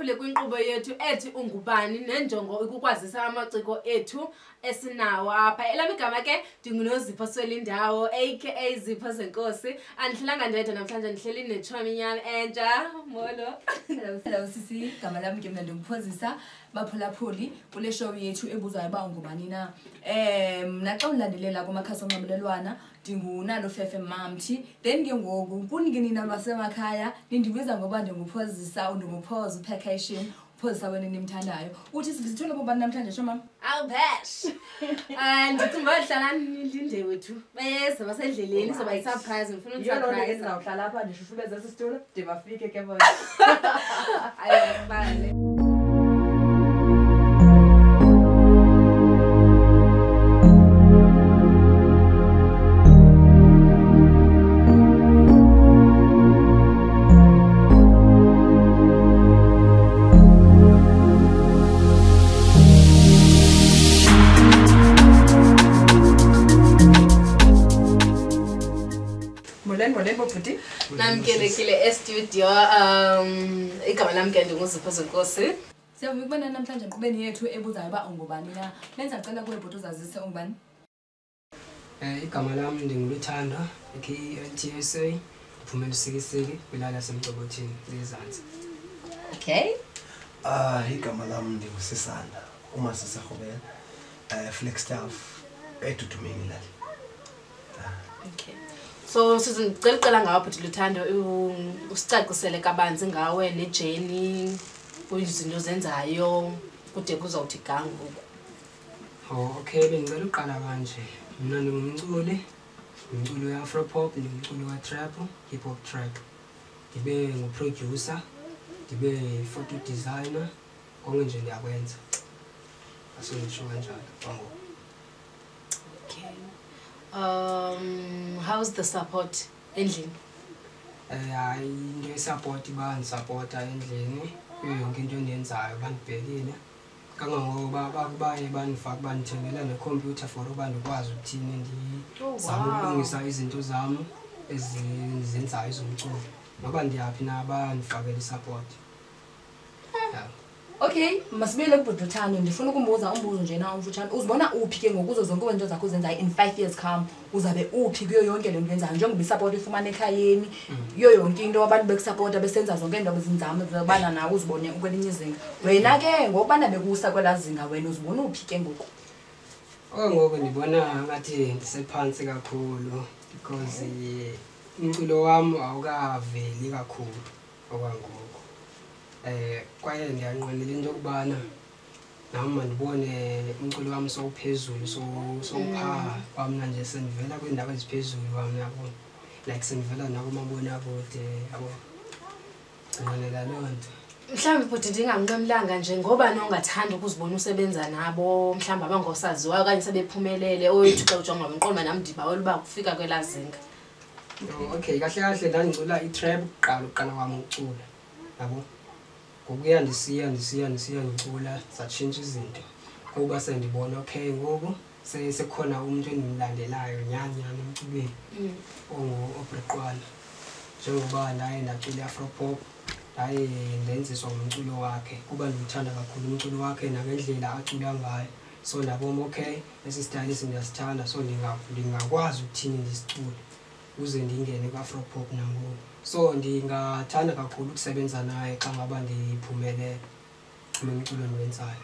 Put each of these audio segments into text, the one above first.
Siphulaphule kwinkqubo yethu ethi Ungubani nenjongo ukukwazisa amaciko ethu esinawo apha. Elami igama ke ndinguNozipho Swelindawo aka Zipho Zenkosi. Andihlelanga ndedwa namhlanje ndihleli netshomi yam entsha. Molo. Hello sisi, igama lami ke mna ndinguPhozisa baphulaphuli kule show yethu ebuzwayo ba ungubani na. Mna xa ulandelela kumakhasi onxibelelwana ndinguNalufefe mamthi. Then ke ngoku kunike nina basemakhaya nindibiza ngoba ndinguPhozisa undinguphoza uPercussion. Phozisa wena nimthandayo. Uthi sizithole ngobani namhlanje sho mama? Awubash. Ndithi hlala nilinde wethu. Bese basendleleni soba yisurprise ngifuna usurprise. Ndizawuhlala apha ndishushubeze isitulo de bafike ke bona. Ayibale. Namkelekile studio igama lami ke ndinguZipho Zenkosi. Siyabona namhlanje enkqubeni yethu ebuzayo ba ungubani na. Lenza cela kuwe bhuti uzazise ungubani. Igama lami ndinguLuthando eKLTSA uphumela usikisiki kwilala semgcobothini lezansi. Okay. Igama lami ndingusisanda uma sisahobela flex staff edudumeni lali. Okay. So sizicela ngawo bhuti Luthando usicacisele kabanzi ngawe neJenny kuyizinto zenzayo kude kuzawuthi gangu. Okay, bengicela uqala kanje. Mina ngumculi we-Afro pop, ngumculi we-trap, hip hop trap. Ndibe nguproducer, ndibe photo designer, konke nje ndiyakwenza. Asonisho kanjalo. Okay. How's the support endlini? Into support banisupporta endlini yonke into endiyenzayo bandibhekile kangangoba baye banifaka banithengela necomputer for uba ndikwazi ukuthini ndizama ukulungisa izinto zami ezenzayo zomculo ngoba ndiyaphi na banifakela isupport. Okay, masibele kubhuti Luthando ndifuna ukumbuza umbuzo nje na umfutshane. Uzibona uphi ke ngokuzo zonke into zakho zenzayo in 5 years come? Uzabe uphi kuyo yonke lento yenzayo njengoba isupport ifumana ekhayeni iyo yonke into abantu bekusupporta besenza zonke into ezinzame zobana nawe uzibone ukwelinye izinga. Wena ke ngokubana bekusa kwelazinga wena uzibona uphi ke ngoku? Ngoku ndibona ngathi ndisephansi kakhulu because umculo wami awukaveli kakhulu okwangoku. Kwaye ndiyanqwenela into yokubana nami mandibone umculo wami sowuphezulu sowuphaa kwamna nje sendivela kwiindawo eziphezulu wami yabo like sendivela nakumabonakude yabo. Ndinqwenela loo nto. Mhlawumbe bhuti ndingamnqamlanga nje ngoba nongathanda ukuzibona usebenza nabo mhlawumbe abangosaziwayo okanye sebephumelele oyethu xa ujonga umqondo nami ndibawela uba kufika kwelazinga. Okay, kahle kahle ndandicula i-trap uqala kwami ukucula yabo. Ngokuya ndisiya ngicula satshintsha izinto kuba sendibona okay ngoku sekhona umuntu endimlandelayo nyani emculweni obreqwana njengoba naye ndacula i-Afro pop naye ndenziswa ngumculo wakhe kuba ndimthanda kakhulu umculo wakhe nangendlela acula ngayo so ndabona okay esi style sindiyasithanda so ndingakwazi ukuthini ndisicule uze ndingene ku-Afro pop nangoku. So ndingathanda kakhulu ukusebenza naye xa ngaba ndiphumelele umculo endiwenzayo.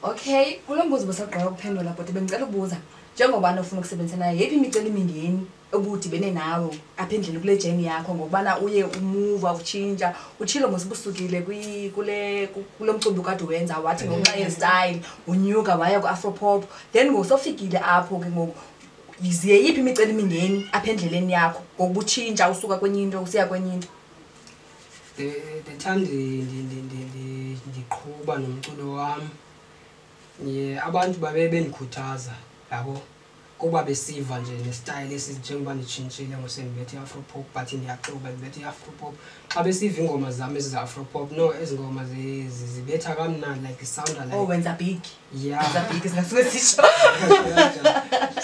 Okay, kulo mbuzo besaqala ukuphendula but bengicela ukubuza njengoba ufuna ukusebenza naye yephi imicelimingeni obudibene nawe apha endlini kule journey yakho ngokubana uye umove utshintsha utshilo mosibusukile kulo mcimbi kade wenza wathi ngenxa ye-style unyuka waya ku-Afro pop then ngosofikile apho ke ngoku yiziye yiphi imicelimingeni apha endleleni yakho ngokutshintsha usuka kwenye into usiya kwenye into? The time ndiqhuba nomculo wami abantu babe bendikhuthaza yabo kuba besiva nje ne-style njengoba nditshintshile ngosendibethe i-Afro pop but ndiyaxuba ndibethe i-Afro pop xa besiva ingoma zami ezi-Afro pop no ezi ngoma zibetha kamnandi like sounda like wenza big yeah wenza big singasuke sisho.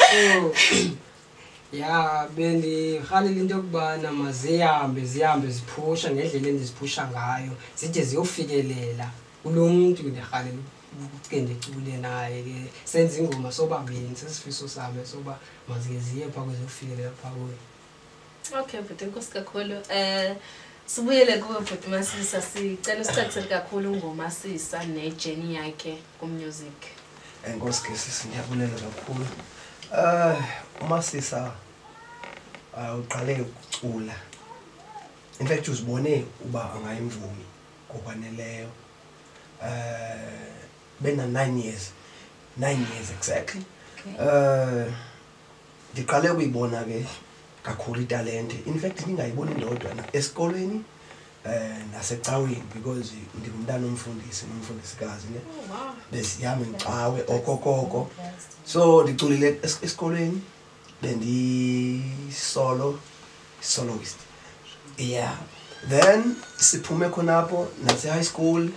So ya bendihalela into yokubana mazihambe ziphusha ngendlela endiziphusha ngayo zide ziyofikelela kulo muntu ndihalela ke ndicule naye ke senze ingoma sobabini sesifiso sami soba mazike ziye pha kwezofikelela pha kuye. Okay bhuti enkosi kakhulu. Sibuyele kuwe bhuti Masisa, sicela usicacisele kakhulu ngoMasisa nejourney yakhe ku-music. Enkosi ke sisi, ndiyabulela kakhulu. uMasisa uqale ukucula. In fact uzibone uba angayimvumi ngokwaneleyo. Bena 9 years exactly. Ndiqale ukuyibona ke kakhulu italente. In fact ngingayiboni ndodwa esikolweni nasecaweni because ngingumntana nomfundisikazi ne. Besiyami ngicawe okokoko. So ndiculile esikolweni soloist. Yeah. Then siphume khonapho nase high school.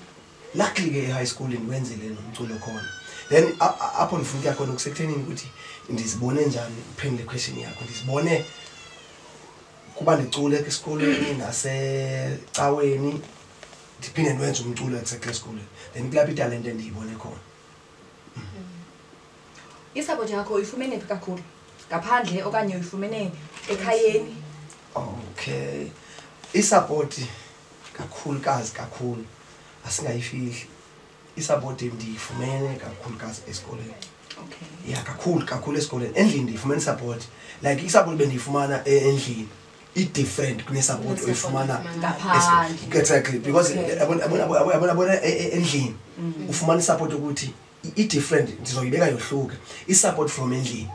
Luckily ke high school ndiwenzile nomculo khona. Then apho ndifuna khona ukusekuthenini ukuthi ndizibone njani uphendule question yakho. Ndizibone kuba ndicule esikolweni nasecaweni ndiphinde ndiwenze umculo esikolweni. Then kulapho italent endiyibone khona. Isupport yakho uyifumene phi kakhulu? Ngaphandle okanye uyifumene ekhayeni? Okay. Isupport kakhulu asingayifihli. Isupport ndiyifumene kakhulukazi esikoleni. Okay. Yeah, kakhulu esikoleni. Endlini ndiyifumene support. Like isupport bendiyifumana endlini different kune-support oyifumana ngaphandle. Exactly, because abona endlini ufumana isupport ukuthi different, ndizoyibeka yohluka. Isupport from endlini,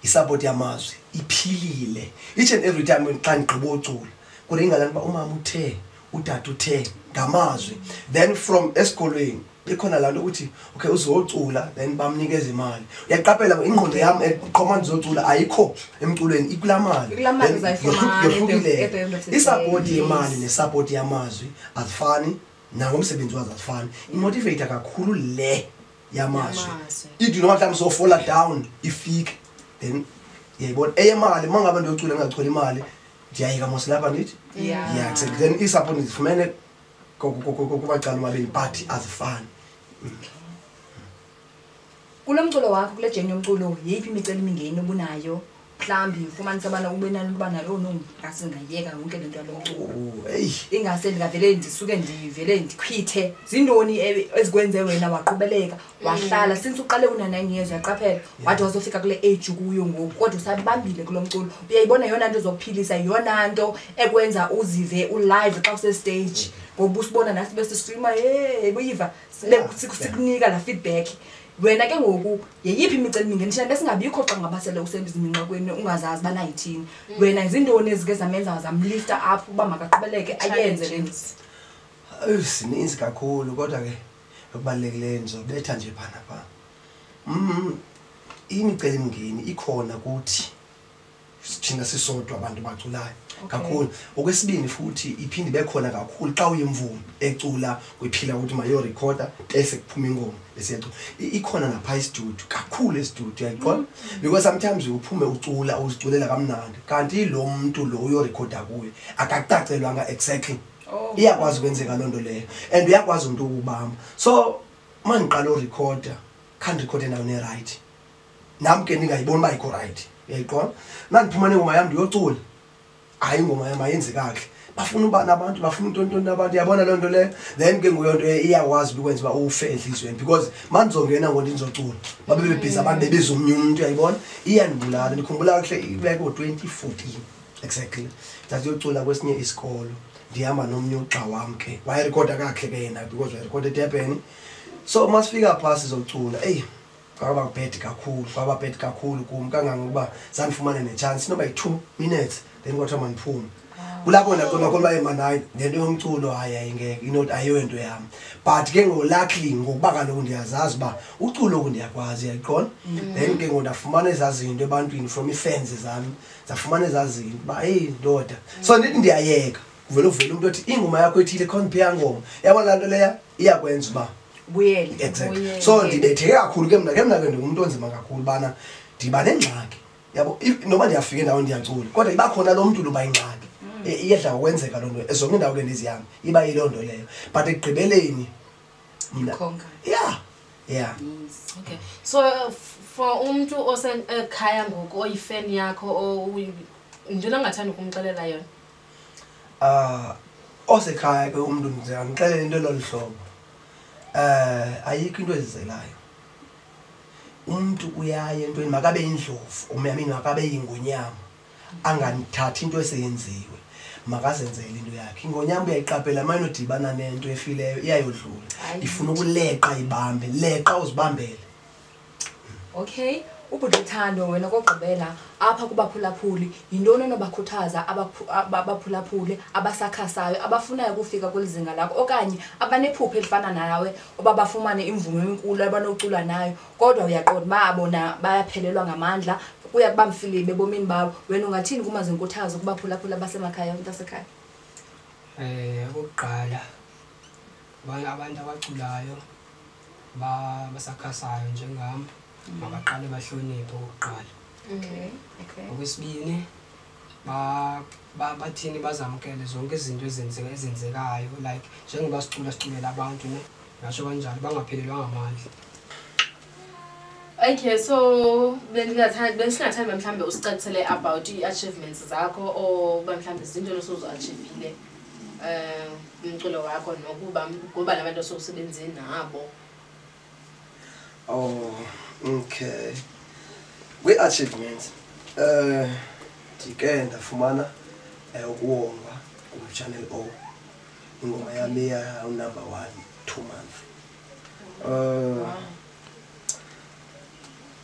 isupport yamazwi iphilile. Each and every time xa ndigqiba ucula kuringalani ba umama uthe, utata uthe ngamazwi. Then from esikolweni bekhona lanto ukuthi okay uzocula then bamnikeza imali. Uyaqaphela ingqondo yami eqhoma ndizocula ayikho emculweni ikulamali. Isupport yemali nesupport yamazwi azifani nangomsebenzi wazo azifani. Imotivate kakhulu le yamazwi. Ithi noma mhlawumbe so fall down ifike then yayibona eyemali mangabe ndiyocula ngacula imali ndiyayika mos lapha ngithi yeah then isupport ndifumene kubacala mabili but azifani. Kulo mculo wakho kule journey yomculo yiphi imiceli mingeni obunayo? Mhlambi ufumanisa abana ubenalo ubana lo no ngasingayeka yonke lento yalomculo. Ingase ndingavele ndisuke ndivele ndikhwithe. Zindoni ezikwenze wena waqhubeleka wahlala since uqale una 9 years uyaqaphela wathi wasofika kule age kuyo ngoku kodwa usabambile kulo mculo. Uyayibona yona into zokuphilisa yona nto ekwenza uzive ulive xa use stage. Ngoba usibona nasi bese streamer buyiva sikunika la feedback. Wena ke ngoku yeyiphi imiceli mingeni thina besingabikho xa ngabasele usemziminqakweni ungazazi bana yithini. Wena izindoni ezike zamenza zamlifta up uba makaqhubeleke ayenze lento. Sininzi kakhulu kodwa ke okubalekile ngizobetha nje phana pha. Imiceli mingeni ikhona ukuthi thina sisodwa abantu baculayo kakhulu. Okwesibini futhi iphinde bekhona kakhulu xa uyimvumi ecula kwiphila ukuthi mayo recorder bese kuphuma ingoma besiyacula. Ikhona napha e-studio kakhulu e-studio uyaqonda because sometimes uphume ucula uziculela kamnandi kanti lo muntu lo uyo recorder kuye akacacelwanga exactly. Iyakwazi ukwenzeka lonto leyo and uyakwazi umuntu ukubamba. So mangiqala urecorder can record nayo ne right. Nami ke ningayibona ba ikho right. Uyaqonda? Nandiphuma nengoma yami ndiyocula. Hayi ingoma yami ayenze kahle. Bafuna ubana abantu bafuna into abantu yabona lonto le then ke nguyonto iyakwazi ukwenza ba ufe enhlizweni because manizongena ngoba ndizocula babe bebhiza abantu bebezomnye umuntu uyayibona iyanibulala. Nikhumbula kahle ibeke ngo2014 exactly that yocula kwesinye isikolo ndihamba nomnye uxa wami ke wayerecorda kahle ke yena because wayerecorda eTurban. So masifika phansi sizocula kwaba bad kakhulu kum kangangokuba sanifumana nechance noba yi2 minutes then kwathiwa maniphume. Kulapho naqona khona bayemanayi ngento yomculo hayi ngeke inot ayiyento yami but ke luckily ngokuba kaloku ndiyazazi ba uculo kundiyakwazi uyaqonda. Then ke ngondafumana ezazinto ebantwini from ifans zami zafumana ezazinto ba ndoda so ndithi ndiyayeka uvela umuntu othi ingoma yakho ethile compare ngoma yabona lanto leya iyakwenza ba buyele. Exactly. So ndibetheke kakhulu ke mna ke ndingumuntu onzima kakhulu bana ndiba nengxaki yabo noma ndiyafika endaweni ndiyacula kodwa iba khona lo muntu luba ingxaki iyedla ukwenzeka loo nto zonke indawo ke ndizihamba iba yiloo nto leyo but ekugqibeleni mna yeah okay so for umuntu osekhaya ngoku oyifan yakho njena ngathanda ukumxelela yona osekhaya ke umuntu ndiyamxelela into loluhlobo ayikho into ezizelayo umuntu uyaye entweni makabe indlovu umyamini makabe ingonyama anganithathi into eseyenziwe makazenzele into yakhe ingonyama uyayiqaphela mayinodibana nento efileyo iyayodlula ifuna ukuleqa ibambe leqa uzibambele okay ubudlethando wena kokugqibela apha kubaphulaphuli yintoni onobakhuthaza abaphulaphuli abasakhasayo abafunayo ukufika kwelizinga lakho okanye abanephupho elifana nawe oba bafumane imvume enkulu abanocula nayo kodwa uyaqonda babona bayaphelelwa ngamandla kuya kuba mfilibe ebomini babo wena ungathini kumazinkuthazo kubaphulaphuli abasemakhaya umuntu asekhaya okokuqala abantu abaculayo basakhasayo njengami mabaqale bahloniphe okokuqala okay okwesibini bathini bazamkele zonke izinto ezenzekayo like njengoba siculela abantu ne ngasho kanjalo bangaphelelwa ngamandla. Okay, so bensingathanda mhlawumbe usicacisele about i-achievements zakho or mhlawumbe izinto osozo-achievile umculo wakho nokuba nabantu osokusebenze nabo. Okay. Kwi-achievements ndike ndafumana ukuwongwa ku-Channel O ingoma yami number 1 2 months.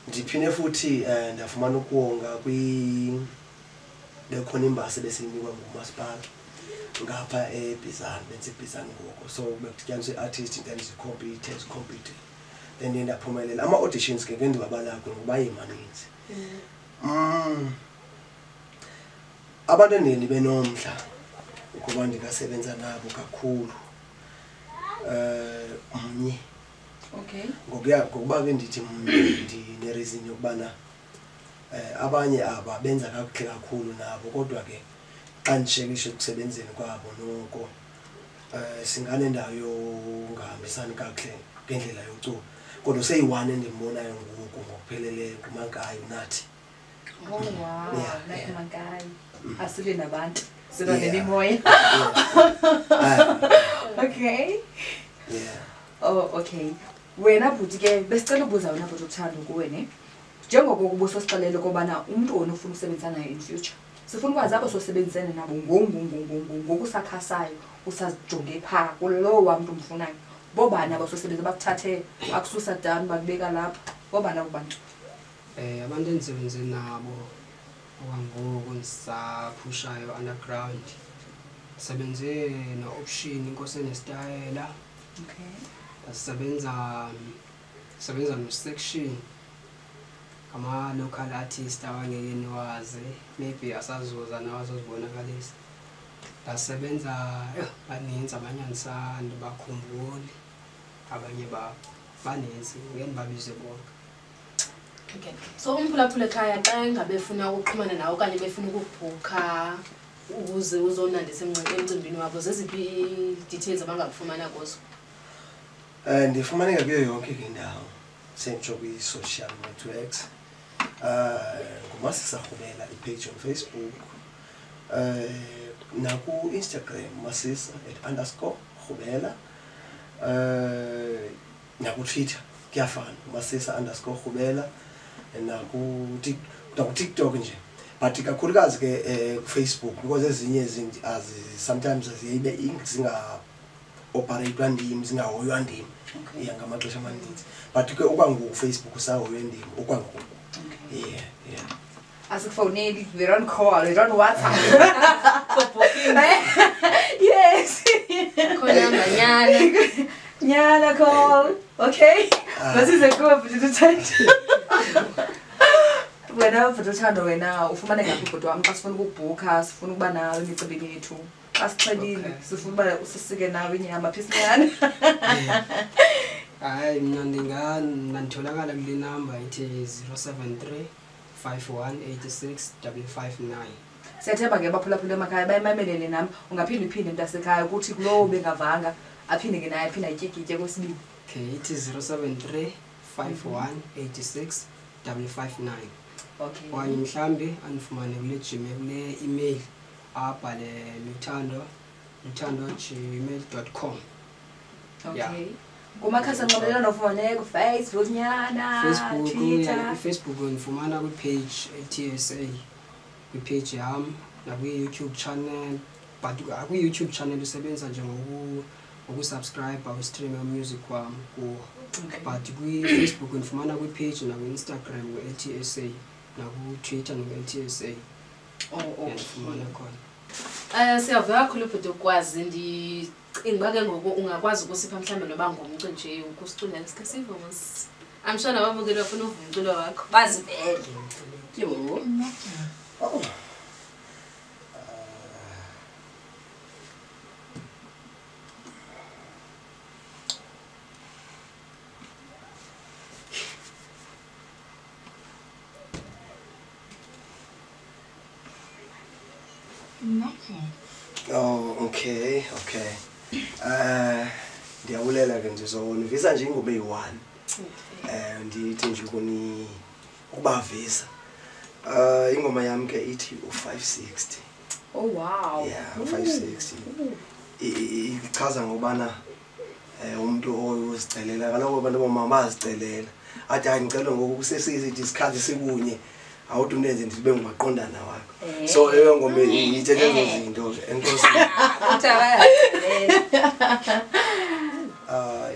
Ndiphinde futhi ndafumana ukuwonga bekhona imbasa besiyinikwa ngumasipala ngapha eBizana benseBizana ngoko so bekutyaniswa i-artist then compete then ndaphumelela ama-auditions ke ngendibabalakho ngoba yimaninzi abantu endeni benomdla ukuba ndingasebenza nabo kakhulu mnye okay ngokuba ke ndithi ndinereason yokubana abanye aba benza kakuhle kakhulu nabo kodwa ke xa ndishekishe ukusebenzeni kwabo noko singanendawo yongahambisani kakuhle ngendlela yocula kodwa seyi-one endimbonayo ngoku ngokupheleleyo nguMagayi nathi. Oh wow, nathi Magayi asibe nabantu siba nemimoya. Okay oh okay wena bhuti ke besicela ubuza wena bhuti uthando kuwe ne njengoko kubusosixelele kobana umuntu onofuna ukusebenza naye in future sifuna ukwazi abo sosebenzisene nabo ngokusakhasayo usazijonge pha kulo wamuntu umfunayo bobani abasosebenza bakuthathe akususa down bakubeka lapha bobani abantu abantu endisebenze nabo okwangoku ndisaphushayo underground sebenze no-option inkosi enesitayela okay sebenza no-section ama-local artist abangeke niwazi maybe asazuza nawo azozibonakalisa ndasebenza baninzi abanye andisandi bakhumbuli abanye baninzi ngeke ndibabize bonke. Okay, so umphulaphula ekhaya xa ngabe efuna ukuxhumana nawe okanye befuna ukubhukha ukuze uzonandisa emcimbini wabo zeziphi i-details abangakufumana kuzo? Ndifumaneka kuyo yonke indawo senditsho kwi-social networks nguMasisa Rhubela ipage on Facebook naku-Instagram masisa_Rhubela naku-Twitter kuyafana masisa_Rhubela naku-TikTok nje but kakhulukazi ke ku-Facebook because ezinye izinto sometimes ziyibe zinga-operate ndim zingahoywa ndim ngamaxesha amaninzi but ke okwangoku Facebook usahoywe ndim okwangoku yeah asikufoneli we don't call we don't WhatsApp yes khona nyana call okay basize kuwe futhi uthanda wena futhi uthanda wena ufumane ngaphi kodwa wami xa sifuna ukubhukha sifuna ukuba nawe emicimbini yethu xa sixelile sifuna uba usisike nawe inyama phisinyana hayi mna nditholakala kule number ithi 073 5186 Siyathemba ke baphulaphula emakhaya bayimamelele nami ungaphinde uphinde mntasekhaya ukuthi kulowo bengavanga aphinde ke naye aphinde atyikitye kwesibili. Okay, ithi 073 5186 559. Okay. Okanye mhlambi anifumane kule Gmail kule email abhale luthando@gmail.com. Okay. Kumakhasi anxibelelwano ufumaneka ku-Facebook nyana, Twitter. Facebook unifumana kwi-page TSA, kwi-page yam nakwi-YouTube channel, but kwi-YouTube channel usebenza nje ngokusubscribe stream music wami kuwo. But kwi-Facebook unifumana kwi-page nakwi-Instagram ku-LTSA naku-Twitter naku-LTSA. Unifumana khona. Siyavela kakhulu futhi ukwazi ndicinga ke ngoku ungakwazi ukusipha mhlawumbe noba ngumncu nje ukusiculela isikasivo mos. I'm sure nababukeli bafuna uvuka umculo wakho bazivele. Yo. Oh. Oh, okay. Ndiyabulela ke ndizonivisa nje ingoma eyi-1. Ndithi nje ukubavisa. Ingoma yami ke ithi u560. Oh wow. Yeah, u560. Ichaza ngobana umuntu ozicelela kaloku abantu bomama bazicelela. Athi ngicela ngoku kusesithi isikhathi sikunye. Awuthi unenze ndibe ngumaqondana wakho. So leyo ngoma ithethe lezo zinto enkosi.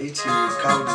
Ithi count.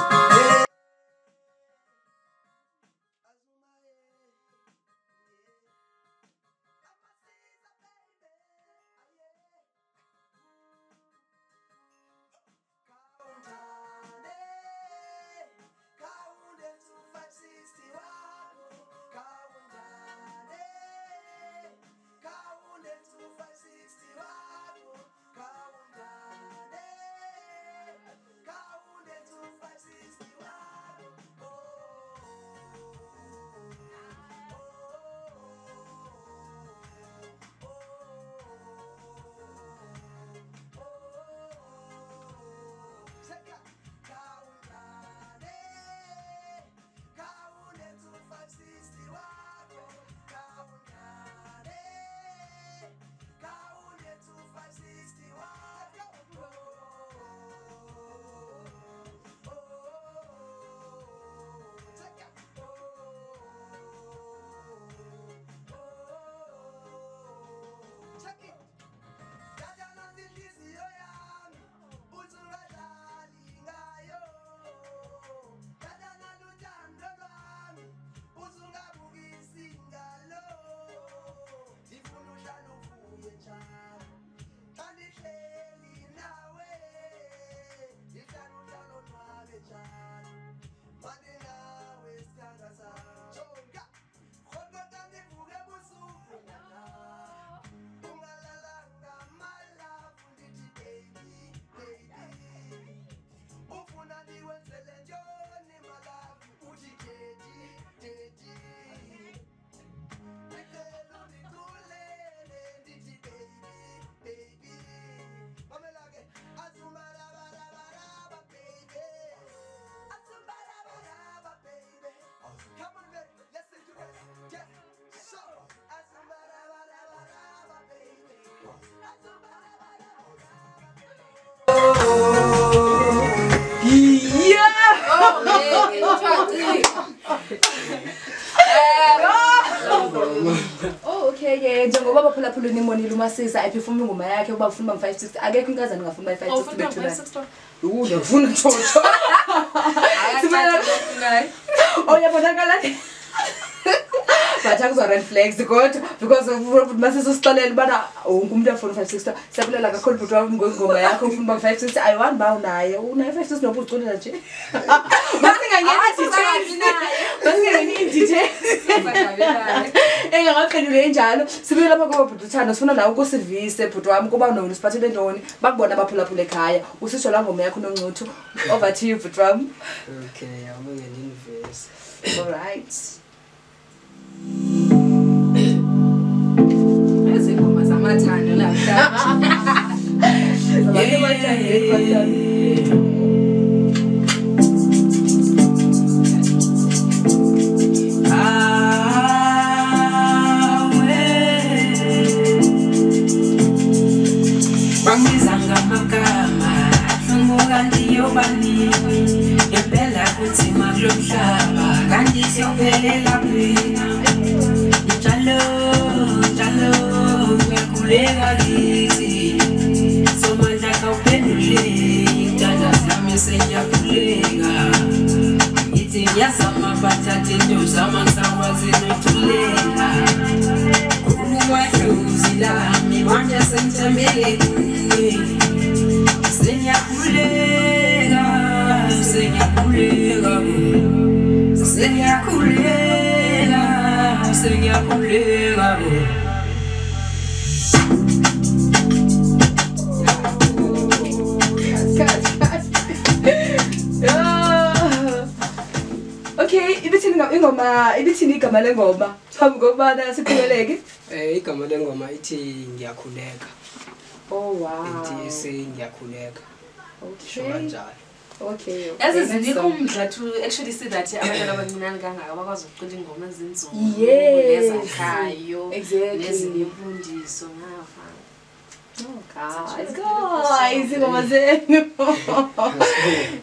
Oh okay ke njengoba baphulaphula nimonile uMasisa ephefumula ingoma yakhe uba ufuna 560 akekho inkazana ngafuna 560 bethuna. Uyafuna uThotho. Oh yabonakala ke. Batha kuzo red flags kodwa because Masisa usixelela bana wonke umuntu afuna 560 siyabulela kakhulu bhuti wami ngengoma yakho ufuna 560 ayiwani ba unayo unayo 560 nobuculela nje. Masingangeni details. Engakaphendule njalo sibuyela lapha kwa bhuti Thando sifuna la ukusivise bhuti wami kuba nonisiphathele ntoni bakubona abaphulaphula ekhaya usisho la ngoma yakho noNcuthu over to you bhuti wami. Okay, I'm going to invest. All right. ibithini igama lengoma phambi kokubana siqhubeleke igama lengoma ithi ngiyakhuleka. Oh wow, ithi ngiyakhuleka. Okay, kanjalo. Okay, Yazi umdla to actually see that abantwana abancinane kangaka bakwazi ukucula ingoma ezinzulu nezakhayo nezinemfundiso ngafa. Guys, ingoma zenu.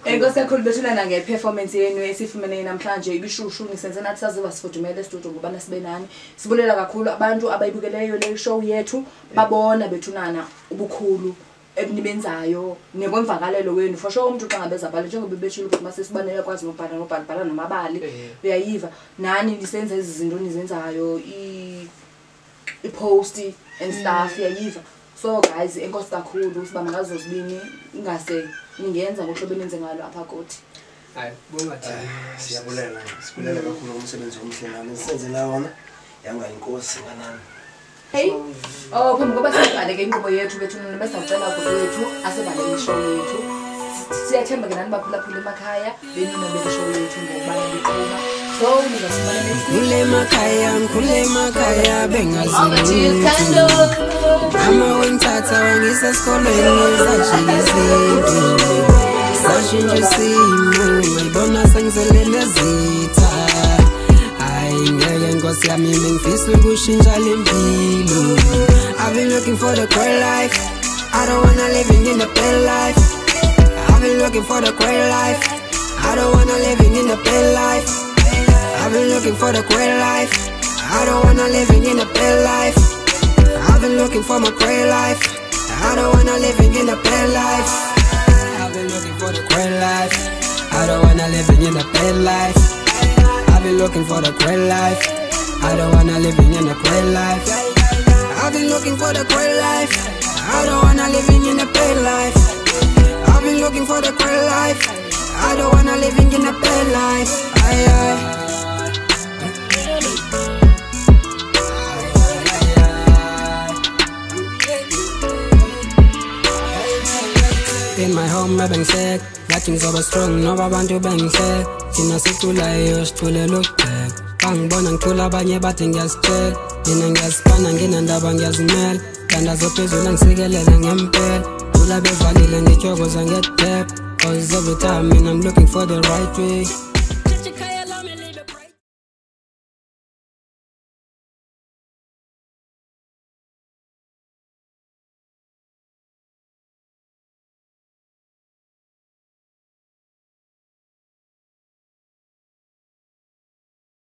Enkosakhulu bethulana ngeperformance yenu esifumene namhlanje ibishushu nisenze nathi saziba sifudumele studio ngobana sibe nani. Sibulela kakhulu abantu abayibukeleyo le show yethu babona bethunana ubukhulu ebnibenzayo nekwemvakalelo wenu for sure umuntu xa ngabeza bhala njengoba bebeshilo ukuthi masesibanele kwazi nobhala namabali uyayiva nani nisenza izinto nizenzayo i-post and stuff uyayiva. So guys, enkosi kakhulu siba ngazo zibini ingase ningenza ngohlobo nenze ngalo apha kothi. Hayi, bonga siyabulela kakhulu umsebenzi omhle nami senzela wona yanga inkosi nganami. Hey, phambi ngoba siqaleke inkqubo yethu bethuna besacela kodwethu asebale ishow yethu. Siyathemba ke nani baphulaphula emakhaya benina beshow yethu ngoba bexoba. So nizasibona Kule makaya bengazi Mama wengithatha wangisa esikolweni sashintsha isimo ngibona sengizele nezitha hayi ngeke nkosi yami ngifisa ukushintsha lempilo. I've been looking for the great life, I don't wanna living in the bad life. I've been looking for the great life, I don't wanna living in the bad life. I've been looking for the great life, I don't wanna living in a bad life. I've been looking for my great life, I don't wanna living in a bad life. I've been looking for the great life, I don't wanna living in a bad life. I've been looking for the great life, I don't wanna living in a great life. I've been looking for the great life, I don't wanna living in a bad life. I've been looking for the great life, I don't wanna living in a bad life. In my home bang sick, things over strong, no abantu bang sick. Tina situlayo sithule lokubheka bangibona ngithula abanye bathi ngiyasicheck mina ngiyasipana nginandaba ngiyazimela kanda zophezulu ngisikelele ngempela thula bevalile ngithokoza ngedep cause every time I'm looking for the right way.